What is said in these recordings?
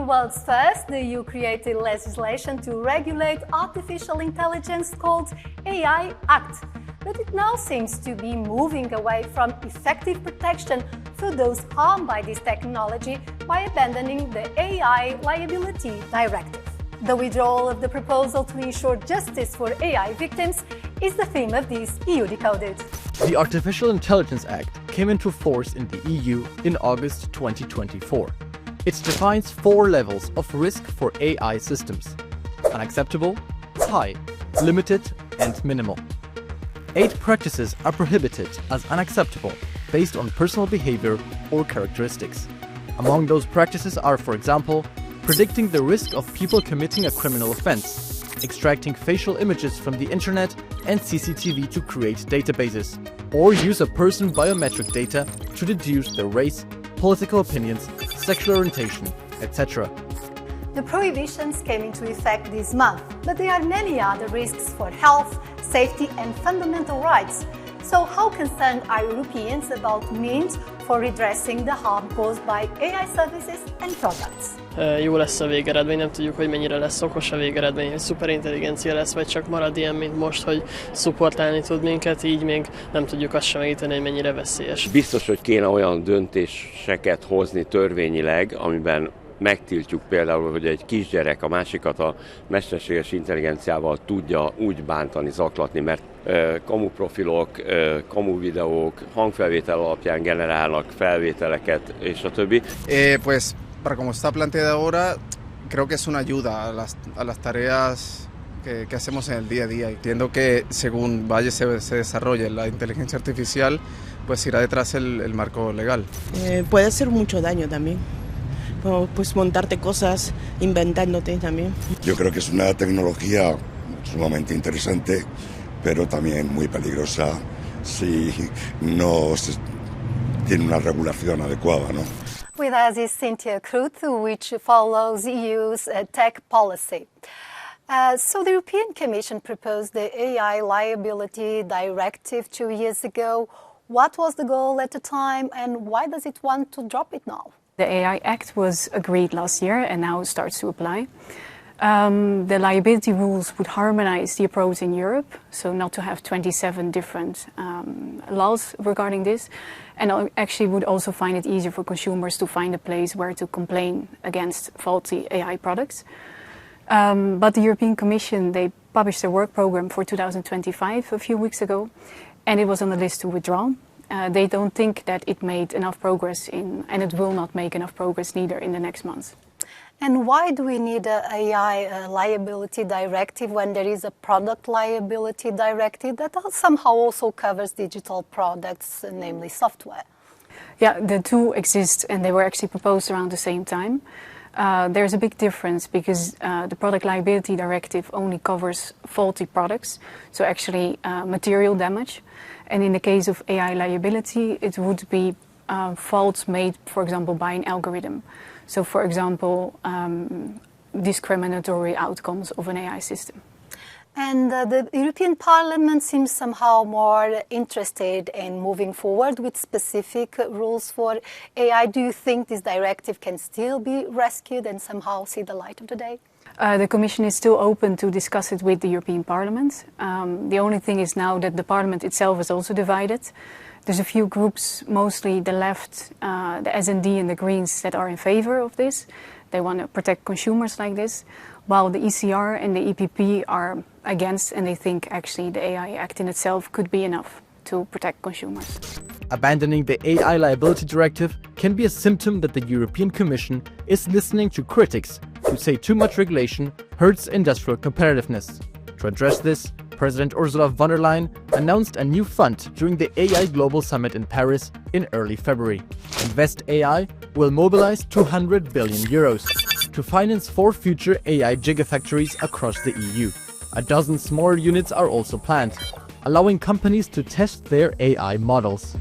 world's first, the EU created legislation to regulate artificial intelligence called AI Act. But it now seems to be moving away from effective protection for those harmed by this technology by abandoning the AI Liability Directive. The withdrawal of the proposal to ensure justice for AI victims is the theme of this EU-decoded. The Artificial Intelligence Act came into force in the EU in August 2024. It defines 4 levels of risk for AI systems: unacceptable, high, limited, and minimal. 8 practices are prohibited as unacceptable based on personal behavior or characteristics. Among those practices are, for example, predicting the risk of people committing a criminal offense, extracting facial images from the internet and CCTV to create databases, or use a person's biometric data to deduce their race, political opinions, sexual orientation, etc. The prohibitions came into effect this month, but there are many other risks for health, safety and fundamental rights. So how concerned are Europeans about means for redressing the harm caused by AI services and products? Jó lesz a végeredmény, nem tudjuk, hogy mennyire lesz okos a végeredmény, hogy szuperintelligencia lesz, vagy csak marad ilyen, mint most, hogy szupportálni tud minket, így még nem tudjuk azt sem megítélni, hogy mennyire veszélyes. Biztos, hogy kéne olyan döntéseket hozni törvényileg, amiben megtiltjuk például, hogy egy kisgyerek a másikat a mesterséges intelligenciával tudja úgy bántani, zaklatni, mert kamuprofilok, kamu videók, hangfelvétel alapján generálnak felvételeket, és a többi. Pues, para como está planteada ahora, creo que es una ayuda a las tareas que hacemos en el día a día. Entiendo que según vaya se desarrolle la inteligencia artificial, pues irá detrás el marco legal. Puede hacer mucho daño también. Pues montarte cosas, inventándote también. Yo creo que es una tecnología sumamente interesante, pero también muy peligrosa si no se tiene una regulación adecuada, ¿no? With us is Cynthia Kruth, which follows EU's tech policy. So the European Commission proposed the AI Liability Directive 2 years ago. What was the goal at the time and why does it want to drop it now? The AI Act was agreed last year and now starts to apply. The liability rules would harmonize the approach in Europe, so not to have 27 different laws regarding this, and actually would also find it easier for consumers to find a place where to complain against faulty AI products. But the European Commission, they published their work program for 2025 a few weeks ago, and it was on the list to withdraw. They don't think that it made enough progress and it will not make enough progress neither in the next months. And why do we need an AI liability directive when there is a product liability directive that somehow also covers digital products, namely software? Yeah, the two exist and they were actually proposed around the same time. There's a big difference because the product liability directive only covers faulty products, so actually material damage. And in the case of AI liability, it would be faults made, for example, by an algorithm. So, for example, discriminatory outcomes of an AI system. And the European Parliament seems somehow more interested in moving forward with specific rules for AI. Do you think this directive can still be rescued and somehow see the light of the day? The Commission is still open to discuss it with the European Parliament. The only thing is now that the Parliament itself is also divided. There's a few groups, mostly the left, the S&D and the Greens, that are in favor of this. They want to protect consumers like this, while the ECR and the EPP are against, and they think actually the AI Act in itself could be enough to protect consumers. Abandoning the AI Liability Directive can be a symptom that the European Commission is listening to critics who say too much regulation hurts industrial competitiveness. To address this, President Ursula von der Leyen announced a new fund during the AI Global Summit in Paris in early February. Invest AI will mobilize 200 billion euros to finance 4 future AI gigafactories across the EU. A dozen smaller units are also planned, allowing companies to test their AI models.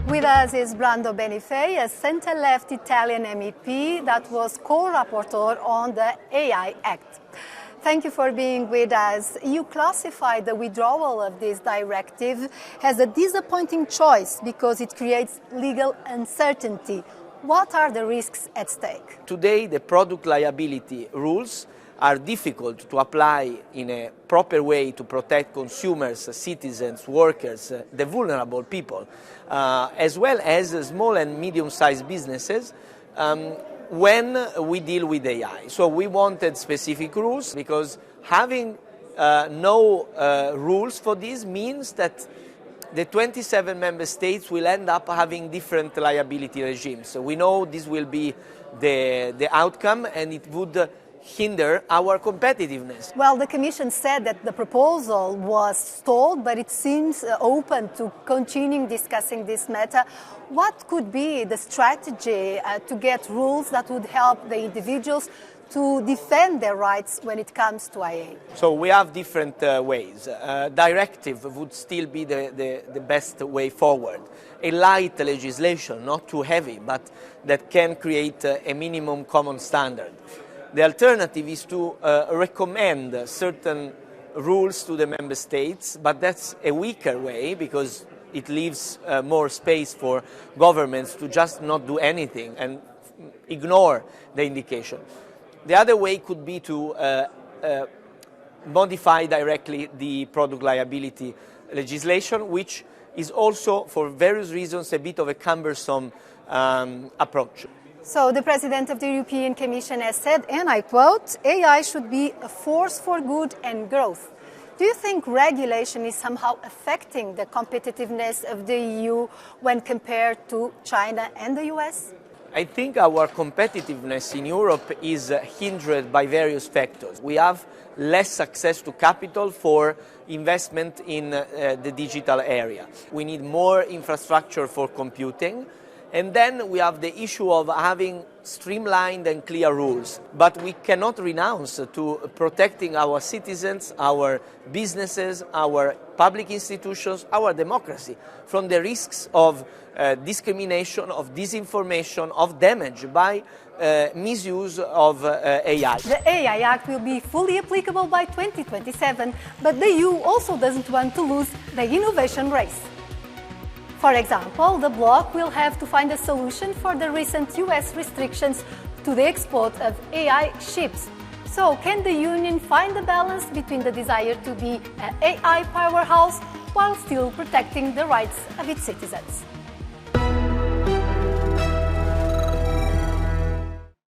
With us is Brando Benifei, a centre-left Italian MEP that was co-rapporteur on the AI Act. Thank you for being with us. You classify the withdrawal of this directive as a disappointing choice because it creates legal uncertainty. What are the risks at stake? Today, the product liability rules are difficult to apply in a proper way to protect consumers, citizens, workers, the vulnerable people, as well as small and medium-sized businesses when we deal with AI. So we wanted specific rules because having no rules for this means that the 27 member states will end up having different liability regimes. So we know this will be the outcome, and it would hinder our competitiveness. Well, the Commission said that the proposal was stalled, but it seems open to continuing discussing this matter. What could be the strategy to get rules that would help the individuals to defend their rights when it comes to IA? So we have different ways. Directive would still be the best way forward. A light legislation, not too heavy, but that can create a minimum common standard. The alternative is to recommend certain rules to the member states, but that's a weaker way because it leaves more space for governments to just not do anything and ignore the indication. The other way could be to modify directly the product liability legislation, which is also, for various reasons, a bit of a cumbersome approach. So the President of the European Commission has said, and I quote, AI should be a force for good and growth. Do you think regulation is somehow affecting the competitiveness of the EU when compared to China and the US? I think our competitiveness in Europe is hindered by various factors. We have less access to capital for investment in the digital area. We need more infrastructure for computing. And then we have the issue of having streamlined and clear rules. But we cannot renounce to protecting our citizens, our businesses, our public institutions, our democracy from the risks of discrimination, of disinformation, of damage by misuse of AI. The AI Act will be fully applicable by 2027, but the EU also doesn't want to lose the innovation race. For example, the bloc will have to find a solution for the recent US restrictions to the export of AI chips. So, can the Union find a balance between the desire to be an AI powerhouse while still protecting the rights of its citizens?